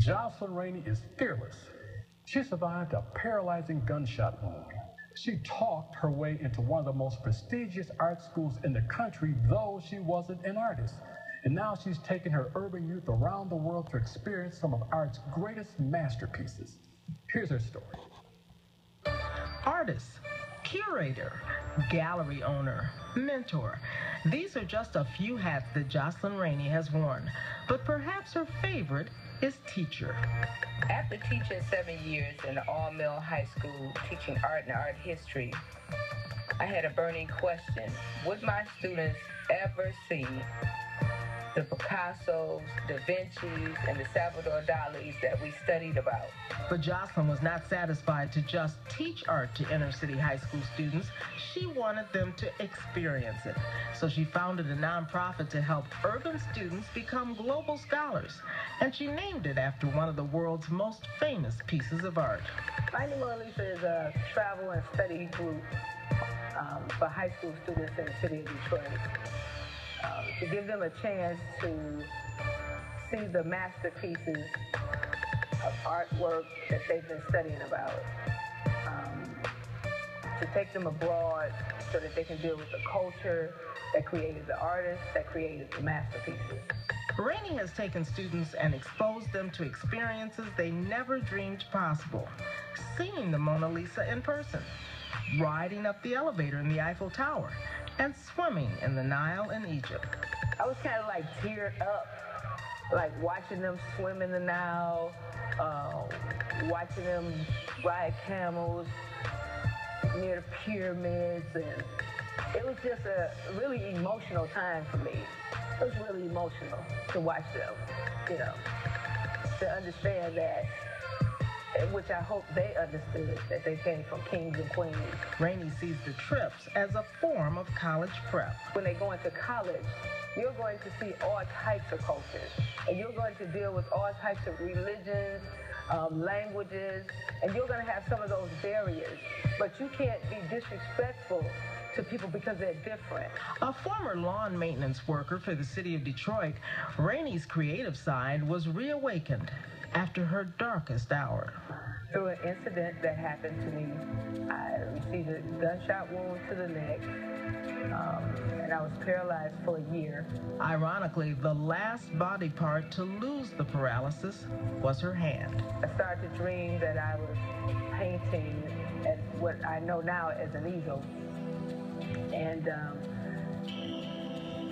Jocelyn Rainey is fearless. She survived a paralyzing gunshot wound. She talked her way into one of the most prestigious art schools in the country, though she wasn't an artist. And now she's taken her urban youth around the world to experience some of art's greatest masterpieces. Here's her story. Artist, curator, gallery owner, mentor. These are just a few hats that Jocelyn Rainey has worn, but perhaps her favorite is teacher. After teaching 7 years in an all-male high school teaching art and art history, I had a burning question. Would my students ever see the Picassos, Da Vinci's, and the Salvador Dali's that we studied about? But Jocelyn was not satisfied to just teach art to inner-city high school students. She wanted them to experience it. So she founded a nonprofit to help urban students become global scholars. And she named it after one of the world's most famous pieces of art. Finding Mona Lisa is a travel and study group for high school students in the city of Detroit. To give them a chance to see the masterpieces of artwork that they've been studying about. To take them abroad so that they can deal with the culture that created the artists, that created the masterpieces. Rainey has taken students and exposed them to experiences they never dreamed possible. Seeing the Mona Lisa in person, riding up the elevator in the Eiffel Tower, and swimming in the Nile in Egypt. I was kind of like teared up, like watching them swim in the Nile, watching them ride camels near the pyramids, and it was just a really emotional time for me. It was really emotional to watch them, to understand that, which I hope they understood, that they came from kings and queens. Rainey sees the trips as a form of college prep. When they go into college, you're going to see all types of cultures, and you're going to deal with all types of religions, languages, and you're going to have some of those barriers, but you can't be disrespectful to people because they're different. A former lawn maintenance worker for the city of Detroit, Rainey's creative side was reawakened after her darkest hour. Through an incident that happened to me, I received a gunshot wound to the neck, and I was paralyzed for a year. Ironically, the last body part to lose the paralysis was her hand. I started to dream that I was painting at what I know now as an easel. And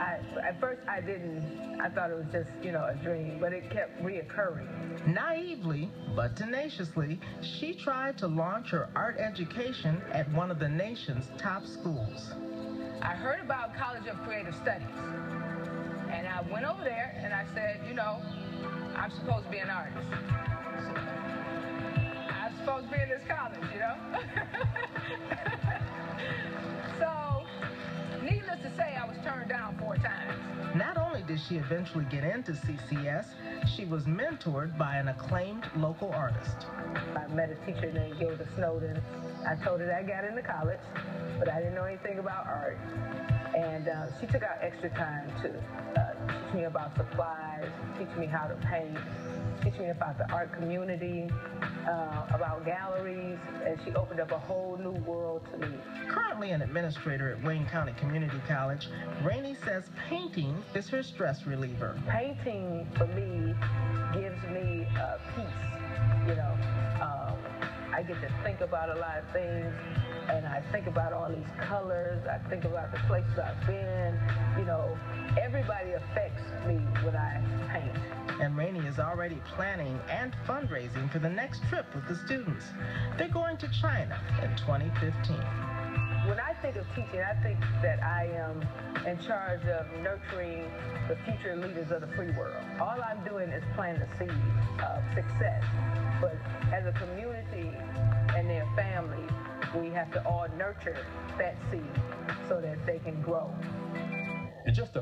at first I thought it was just, a dream, but it kept reoccurring. Naively, but tenaciously, she tried to launch her art education at one of the nation's top schools. I heard about College of Creative Studies, and I went over there and I said, I'm supposed to be an artist. I'm supposed to be in this college, So, needless to say, I was turned down 4 times. Not only did she eventually get into CCS, she was mentored by an acclaimed local artist. I met a teacher named Gilda Snowden. I told her that I got into college, but I didn't know anything about art. And she took out extra time to teach me about supplies, teach me how to paint, teach me about the art community, about galleries, and she opened up a whole new world to me. Currently an administrator at Wayne County Community College, Rainey says painting is her stress reliever. Painting, for me, gives me peace, I get to think about a lot of things, and I think about all these colors, I think about the places I've been, everybody affects me when I paint. And Rainey is already planning and fundraising for the next trip with the students. They're going to China in 2015. When I think of teaching, I think that I am in charge of nurturing the future leaders of the free world. All I'm doing is planting the seed of success. But as a community and their family, we have to all nurture that seed so that they can grow. In just a